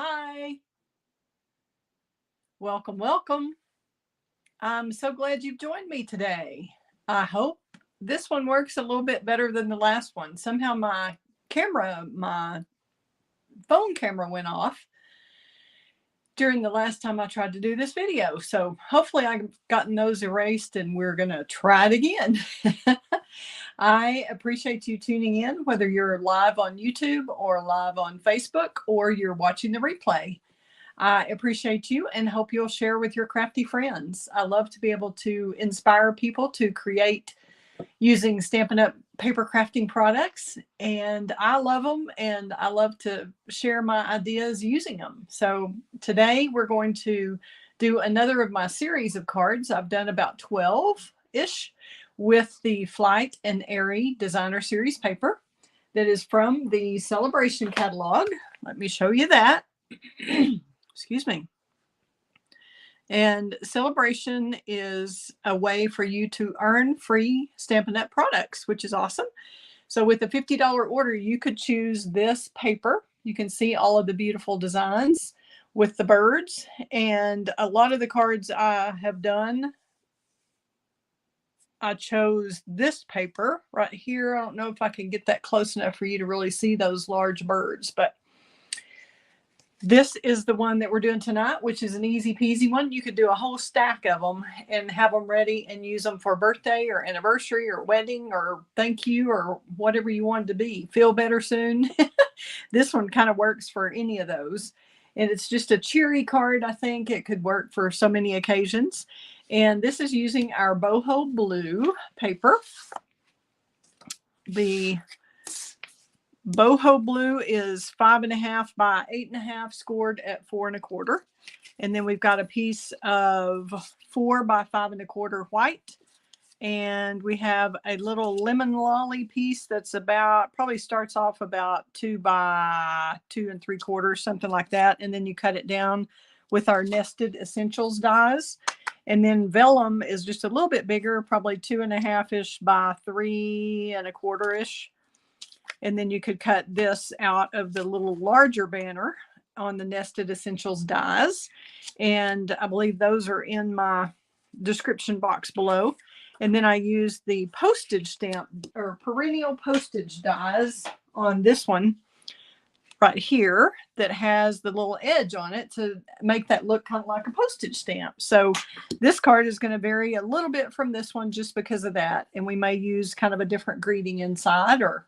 Hi. Welcome, welcome. I'm so glad you've joined me today. I hope this one works a little bit better than the last one. Somehow my phone camera went off during the last time I tried to do this video. So hopefully I've gotten those erased and we're going to try it again. I appreciate you tuning in, whether you're live on YouTube or live on Facebook or you're watching the replay. I appreciate you and hope you'll share with your crafty friends. I love to be able to inspire people to create using Stampin' Up! Paper crafting products, and I love them, and I love to share my ideas using them. So today we're going to do another of my series of cards. I've done about 12-ish with the Flight and Airy Designer Series paper that is from the Celebration catalog. Let me show you that. Excuse me. And Celebration is a way for you to earn free Stampin' Up! Products, which is awesome. So with a $50 order, you could choose this paper. You can see all of the beautiful designs with the birds. And a lot of the cards I have done, I chose this paper right here. I don't know if I can get that close enough for you to really see those large birds, but this is the one that we're doing tonight, which is an easy peasy one. You could do a whole stack of them and have them ready and use them for birthday or anniversary or wedding or thank you or whatever you want it to be. Feel better soon. This one kind of works for any of those. And it's just a cheery card. I think it could work for so many occasions. And this is using our boho blue paper. The boho blue is 5.5 by 8.5, scored at 4 1/4. And then we've got a piece of 4 by 5 1/4 white. And we have a little lemon lolly piece that's about, probably starts off about 2 by 2 3/4, something like that. And then you cut it down with our nested essentials dies. And then vellum is just a little bit bigger, probably 2.5-ish by 3 1/4-ish. And then you could cut this out of the little larger banner on the nested essentials dies. And I believe those are in my description box below. And then I used the postage stamp or perennial postage dies on this one right here that has the little edge on it to make that look kind of like a postage stamp. So this card is going to vary a little bit from this one just because of that. And we may use kind of a different greeting inside or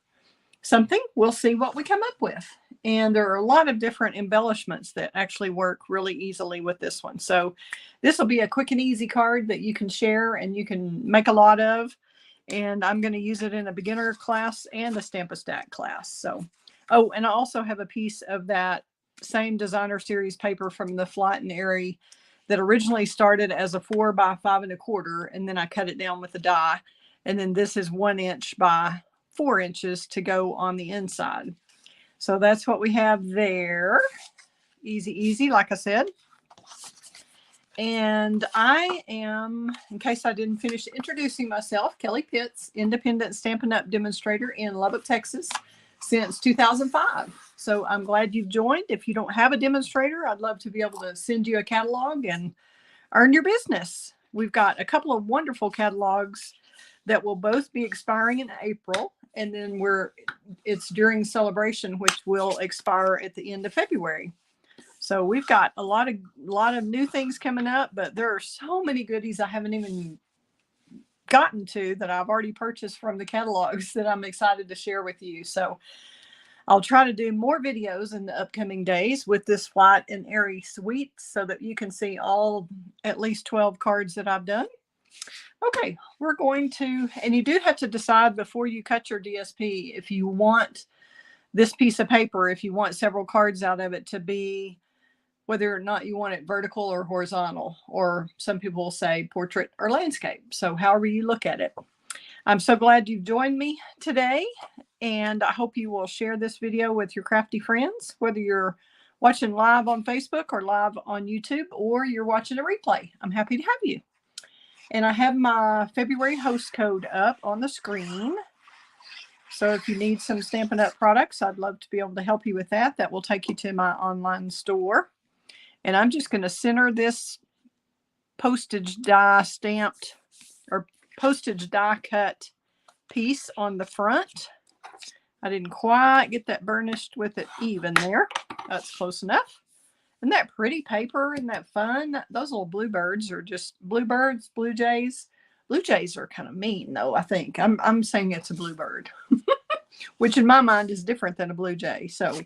something. We'll see what we come up with. And there are a lot of different embellishments that actually work really easily with this one. So this will be a quick and easy card that you can share and you can make a lot of. And I'm going to use it in a beginner class and a Stamp-A-Stack class. So, oh, and I also have a piece of that same designer series paper from the Flight and Airy that originally started as a 4 by 5 1/4, and then I cut it down with a die. And then this is 1 inch by 4 inches to go on the inside. So that's what we have there. Easy, easy, like I said. And I am, in case I didn't finish introducing myself, Kelly Pitts, independent Stampin' Up! Demonstrator in Lubbock, Texas since 2005. So I'm glad you've joined. If you don't have a demonstrator, I'd love to be able to send you a catalog and earn your business. We've got a couple of wonderful catalogs that will both be expiring in April. And then it's during Celebration, which will expire at the end of February. So we've got a lot of new things coming up, but there are so many goodies I haven't even gotten to that I've already purchased from the catalogs that I'm excited to share with you. So I'll try to do more videos in the upcoming days with this Flight and Airy suite so that you can see all at least 12 cards that I've done. Okay, we're going to, and you do have to decide before you cut your DSP if you want this piece of paper, if you want several cards out of it to be, whether or not you want it vertical or horizontal, or some people will say portrait or landscape. So however you look at it. I'm so glad you've joined me today, and I hope you will share this video with your crafty friends, whether you're watching live on Facebook or live on YouTube, or you're watching a replay. I'm happy to have you. And I have my February host code up on the screen. So if you need some Stampin' Up! Products, I'd love to be able to help you with that. That will take you to my online store. And I'm just going to center this postage die stamped or postage die cut piece on the front. I didn't quite get that burnished with it even there. That's close enough. Isn't that pretty paper? Isn't that fun? Those little bluebirds are just bluebirds, blue jays. Blue jays are kind of mean though, I think. I'm saying it's a bluebird, which in my mind is different than a blue jay. So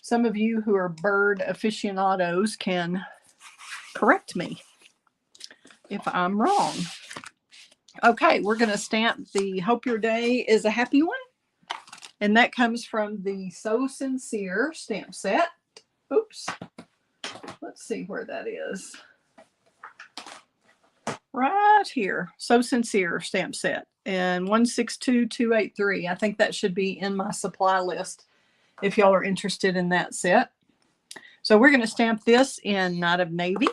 some of you who are bird aficionados can correct me if I'm wrong. Okay, we're going to stamp the Hope Your Day is a Happy One. And that comes from the So Sincere stamp set. Oops. Let's see where that is. Right here. So Sincere stamp set. And 162283. I think that should be in my supply list if y'all are interested in that set. So we're going to stamp this in Night of Navy.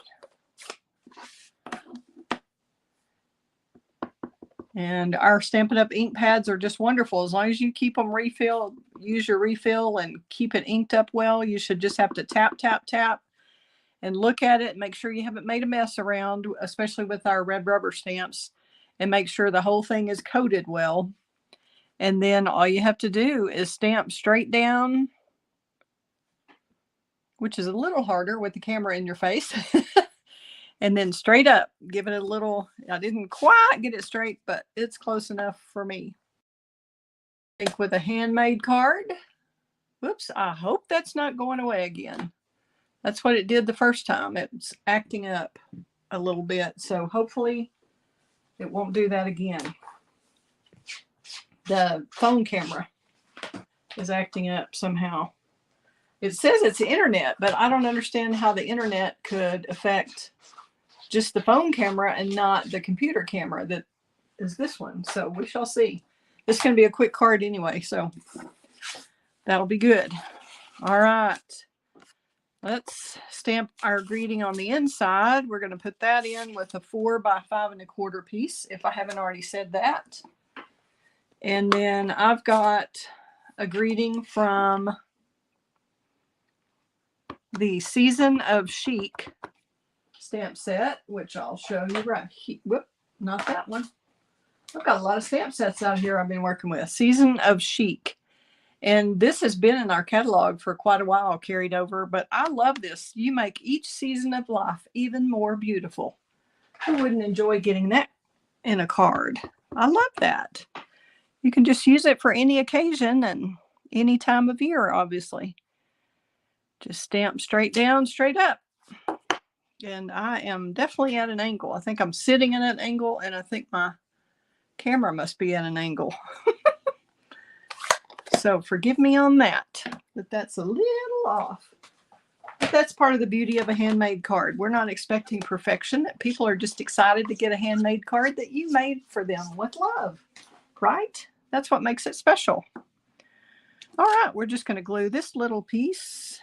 And our Stampin' Up! Ink pads are just wonderful. As long as you keep them refilled, use your refill and keep it inked up well. You should just have to tap, tap, tap and look at it. Make sure you haven't made a mess around, especially with our red rubber stamps, and make sure the whole thing is coated well. And then all you have to do is stamp straight down, which is a little harder with the camera in your face. And then straight up, give it a little, I didn't quite get it straight, but it's close enough for me. I think with a handmade card, whoops, I hope that's not going away again. That's what it did the first time. It's acting up a little bit. So hopefully it won't do that again. The phone camera is acting up somehow. It says it's the internet, but I don't understand how the internet could affect just the phone camera and not the computer camera that is this one. So we shall see. This is going to be a quick card anyway, so that'll be good. All right. Let's stamp our greeting on the inside. We're going to put that in with a 4 by 5 1/4 piece, if I haven't already said that. And then I've got a greeting from the Season of Chic stamp set, which I'll show you right here. Whoop, not that one. I've got a lot of stamp sets out here I've been working with. Season of Chic. And this has been in our catalog for quite a while, carried over, but I love this. You make each season of life even more beautiful. Who wouldn't enjoy getting that in a card? I love that. You can just use it for any occasion and any time of year, obviously. Just stamp straight down, straight up. And I am definitely at an angle. I think I'm sitting at an angle, and I think my camera must be at an angle. So forgive me on that, but that's a little off. But that's part of the beauty of a handmade card. We're not expecting perfection. People are just excited to get a handmade card that you made for them with love, right? That's what makes it special. All right, we're just going to glue this little piece.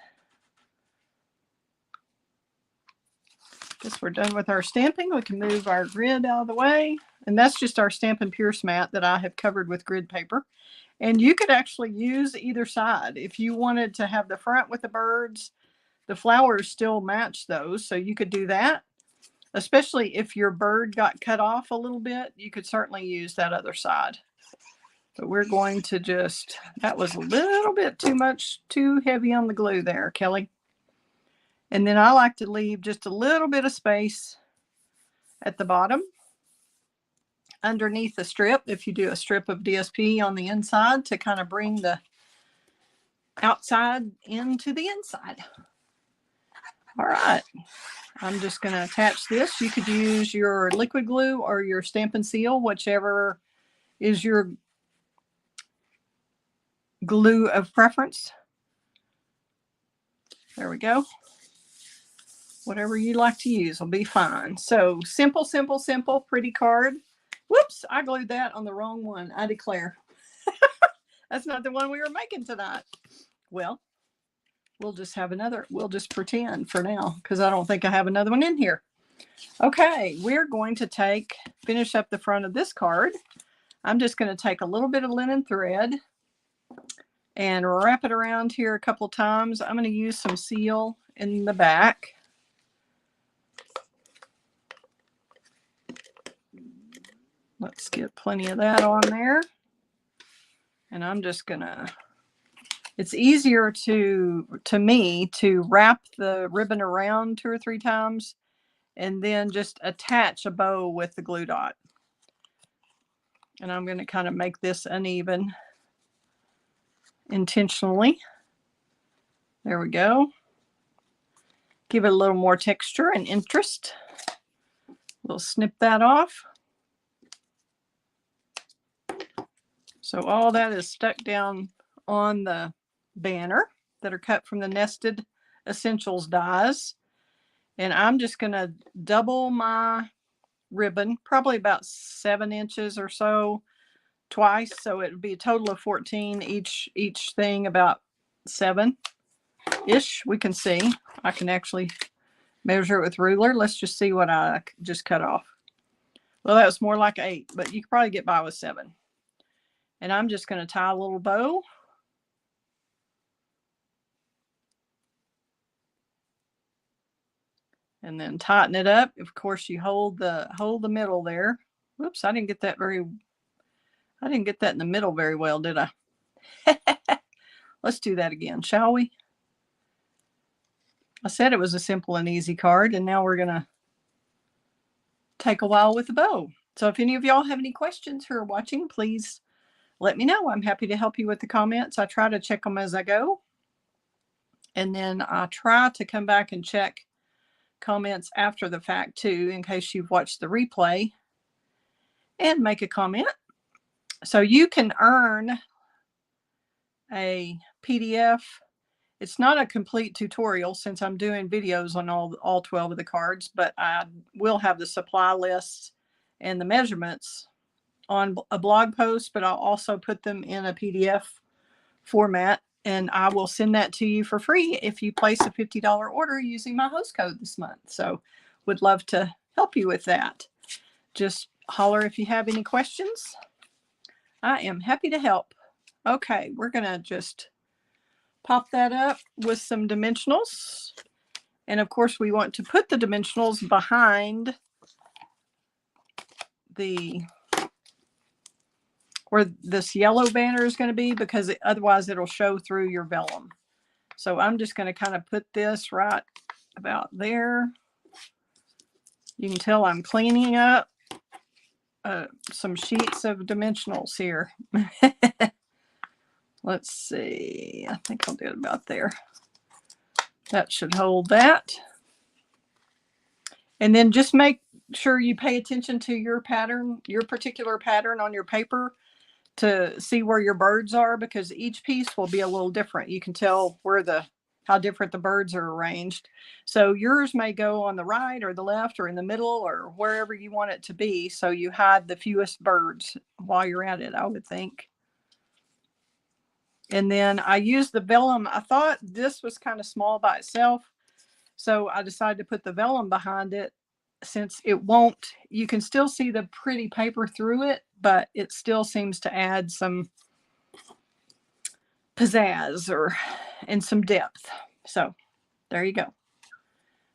Guess we're done with our stamping. We can move our grid out of the way. And that's just our Stampin' Pierce mat that I have covered with grid paper. And you could actually use either side. If you wanted to have the front with the birds, the flowers still match those. So you could do that. Especially if your bird got cut off a little bit, you could certainly use that other side. But we're going to just, that was a little bit too much, too heavy on the glue there, Kelly. And then I like to leave just a little bit of space at the bottom underneath the strip, if you do a strip of DSP on the inside, to kind of bring the outside into the inside. All right. I'm just going to attach this. You could use your liquid glue or your Stampin' Seal, whichever is your glue of preference. There we go. Whatever you like to use will be fine. So simple, simple, simple, pretty card. Whoops, I glued that on the wrong one. I declare. That's not the one we were making tonight. Well, we'll just have another. We'll just pretend for now because I don't think I have another one in here. Okay, we're going to finish up the front of this card. I'm just going to take a little bit of linen thread and wrap it around here a couple times. I'm going to use some seal in the back. Let's get plenty of that on there. And I'm just going to, it's easier to me to wrap the ribbon around 2 or 3 times and then just attach a bow with the glue dot. And I'm going to kind of make this uneven intentionally. There we go. Give it a little more texture and interest. We'll snip that off. So all that is stuck down on the banner that are cut from the Nested Essentials dies. And I'm just going to double my ribbon, probably about 7 inches or so, twice. So it would be a total of 14, each thing about 7-ish. We can see. I can actually measure it with ruler. Let's just see what I just cut off. Well, that was more like 8, but you could probably get by with 7. And I'm just going to tie a little bow. And then tighten it up. Of course, you hold the middle there. Whoops, I didn't get that in the middle very well, did I? Let's do that again, shall we? I said it was a simple and easy card, and now we're going to take a while with the bow. So if any of y'all have any questions who are watching, please let me know. I'm happy to help you with the comments. I try to check them as I go. And then I try to come back and check comments after the fact too, in case you've watched the replay, and make a comment. So you can earn a PDF. It's not a complete tutorial since I'm doing videos on all 12 of the cards, but I will have the supply lists and the measurements on a blog post, but I'll also put them in a PDF format, and I will send that to you for free if you place a $50 order using my host code this month. So would love to help you with that. Just holler if you have any questions. I am happy to help. Okay, we're going to just pop that up with some dimensionals. And of course, we want to put the dimensionals behind where this yellow banner is going to be, because otherwise it'll show through your vellum. So I'm just going to kind of put this right about there. You can tell I'm cleaning up some sheets of dimensionals here. Let's see. I think I'll do it about there. That should hold that. And then just make sure you pay attention to your pattern, your particular pattern on your paper, to see where your birds are, because each piece will be a little different. You can tell how different the birds are arranged. So yours may go on the right or the left or in the middle or wherever you want it to be, so you hide the fewest birds while you're at it, I would think. And then I used the vellum. I thought this was kind of small by itself, so I decided to put the vellum behind it, since it won't, you can still see the pretty paper through it, but it still seems to add some pizzazz and some depth. So there you go.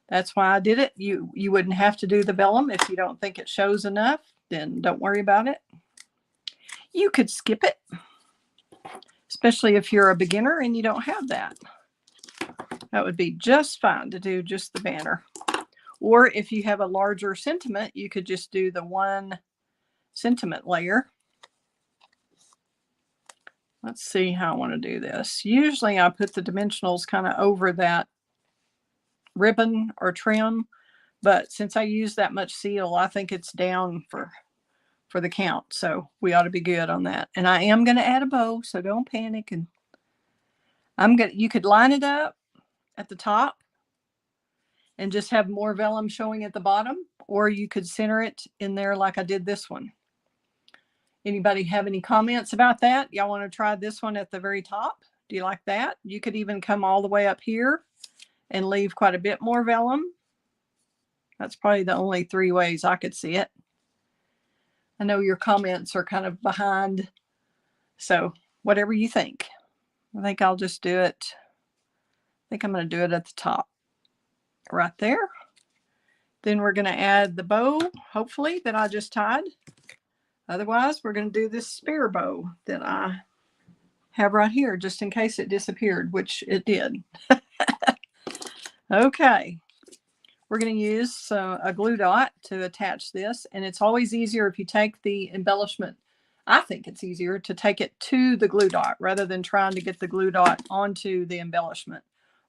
That's why I did it. You wouldn't have to do the vellum if you don't think it shows enough, then don't worry about it. You could skip it, especially if you're a beginner and you don't have that. That would be just fine to do just the banner. Or if you have a larger sentiment, you could just do the one sentiment layer. Let's see how I want to do this. Usually I put the dimensionals kind of over that ribbon or trim, but since I use that much seal, I think it's down for the count. So we ought to be good on that. And I am going to add a bow, so don't panic. And you could line it up at the top and just have more vellum showing at the bottom, or you could center it in there like I did this one. Anybody have any comments about that? Y'all want to try this one at the very top? Do you like that? You could even come all the way up here and leave quite a bit more vellum. That's probably the only 3 ways I could see it. I know your comments are kind of behind, so whatever you think. I think I'll just do it. I think I'm going to do it at the top right there. Then we're going to add the bow, hopefully, that I just tied. Otherwise, we're going to do this spare bow that I have right here, just in case it disappeared, which it did. Okay. We're going to use a glue dot to attach this, and it's always easier if you take the embellishment. I think it's easier to take it to the glue dot rather than trying to get the glue dot onto the embellishment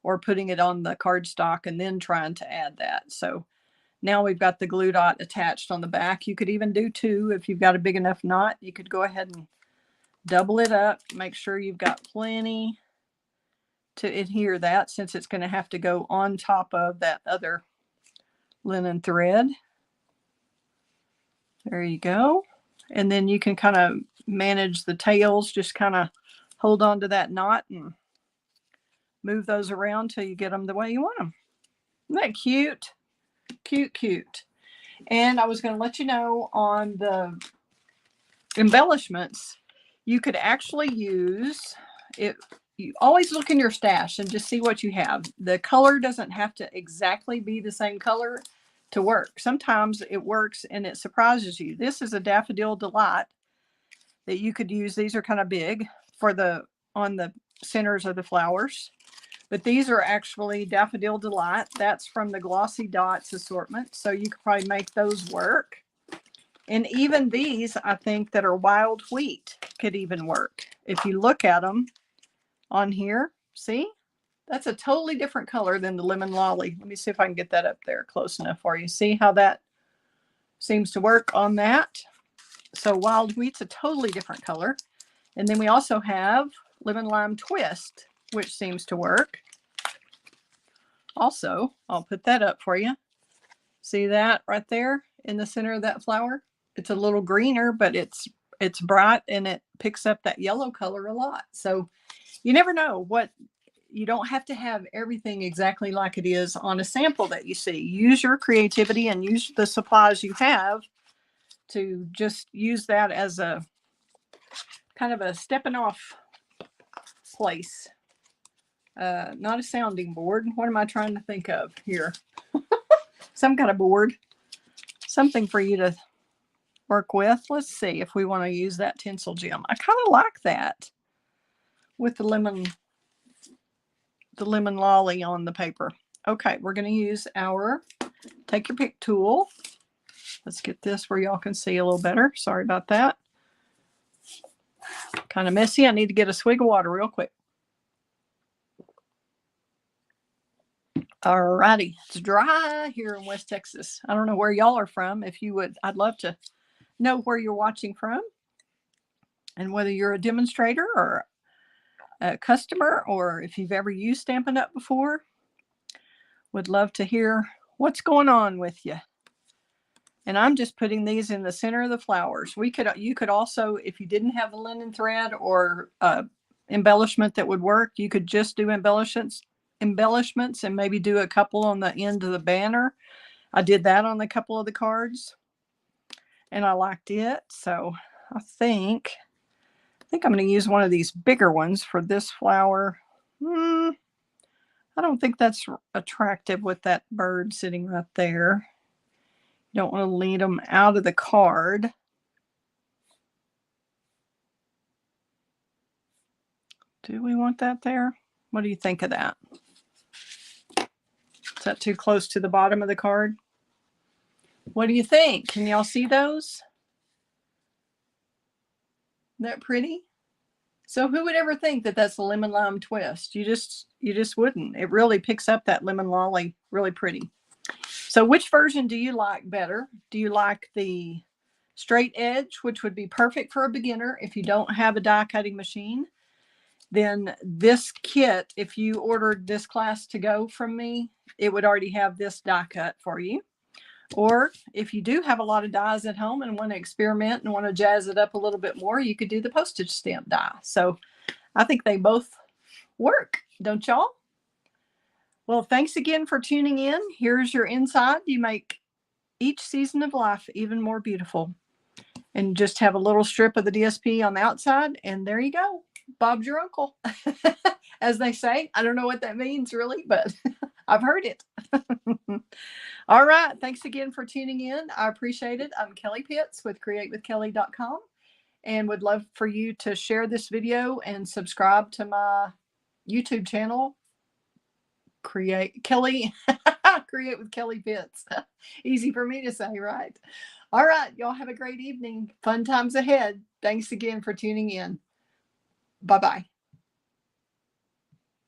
or putting it on the cardstock and then trying to add that. So now we've got the glue dot attached on the back. You could even do 2 if you've got a big enough knot. You could go ahead and double it up. Make sure you've got plenty to adhere that, since it's going to have to go on top of that other linen thread. There you go. And then you can kind of manage the tails, just kind of hold on to that knot and move those around till you get them the way you want them. Isn't that cute? Cute, cute. And I was going to let you know on the embellishments, you could actually use it. You always look in your stash and just see what you have. The color doesn't have to exactly be the same color to work. Sometimes it works and it surprises you. This is a Daffodil Delight that you could use. These are kind of big for on the centers of the flowers, but these are actually Daffodil Delight. That's from the Glossy Dots assortment, so you could probably make those work. And even these, I think, that are wild wheat could even work. If you look at them on here, see? That's a totally different color than the Lemon Lolly. Let me see if I can get that up there close enough for you. See how that seems to work on that? So wild wheat's a totally different color. And then we also have Lemon Lime Twist, which seems to work. Also, I'll put that up for you. See that right there in the center of that flower? It's a little greener, but it's bright and it picks up that yellow color a lot. So you never know what. You don't have to have everything exactly like it is on a sample that you see. Use your creativity and use the supplies you have to just use that as a kind of a stepping off place. Not a sounding board. What am I trying to think of here? Some kind of board. Something for you to work with. Let's see if we want to use that tinsel gem. I kind of like that with the lemon lolly on the paper. Okay, we're going to use our take your pick tool. Let's get this where y'all can see a little better. Sorry about that. Kind of messy. I need to get a swig of water real quick. All righty. It's dry here in West Texas. I don't know where y'all are from. If you would, I'd love to know where you're watching from and whether you're a demonstrator or a customer, or if you've ever used Stampin' Up before. Would love to hear what's going on with you. And I'm just putting these in the center of the flowers. You could also, if you didn't have the linen thread or embellishment that would work, you could just do embellishments and maybe do a couple on the end of the banner. I did that on a couple of the cards and I liked it. So I think I'm going to use one of these bigger ones for this flower. I don't think that's attractive with that bird sitting right there. You don't want to lead them out of the card. Do we want that there? What do you think of that? Is that too close to the bottom of the card? What do you think? Can y'all see those? Isn't that pretty? So who would ever think that that's a lemon lime twist? You just wouldn't. It really picks up that lemon lolly really pretty. So which version do you like better? Do you like the straight edge, which would be perfect for a beginner if you don't have a die cutting machine? Then this kit, if you ordered this class to go from me, it would already have this die cut for you. Or if you do have a lot of dies at home and want to experiment and want to jazz it up a little bit more, you could do the postage stamp die. So I think they both work, don't y'all? Well, thanks again for tuning in. Here's your inside. You make each season of life even more beautiful. and just have a little strip of the DSP on the outside, and there you go. Bob's your uncle, as they say. I don't know what that means really, but I've heard it. All right. Thanks again for tuning in. I appreciate it. I'm Kelly Pitts with createwithkelly.com and would love for you to share this video and subscribe to my YouTube channel, Create with Kelly Pitts. Easy for me to say, right? All right. Y'all have a great evening. Fun times ahead. Thanks again for tuning in. Bye-bye.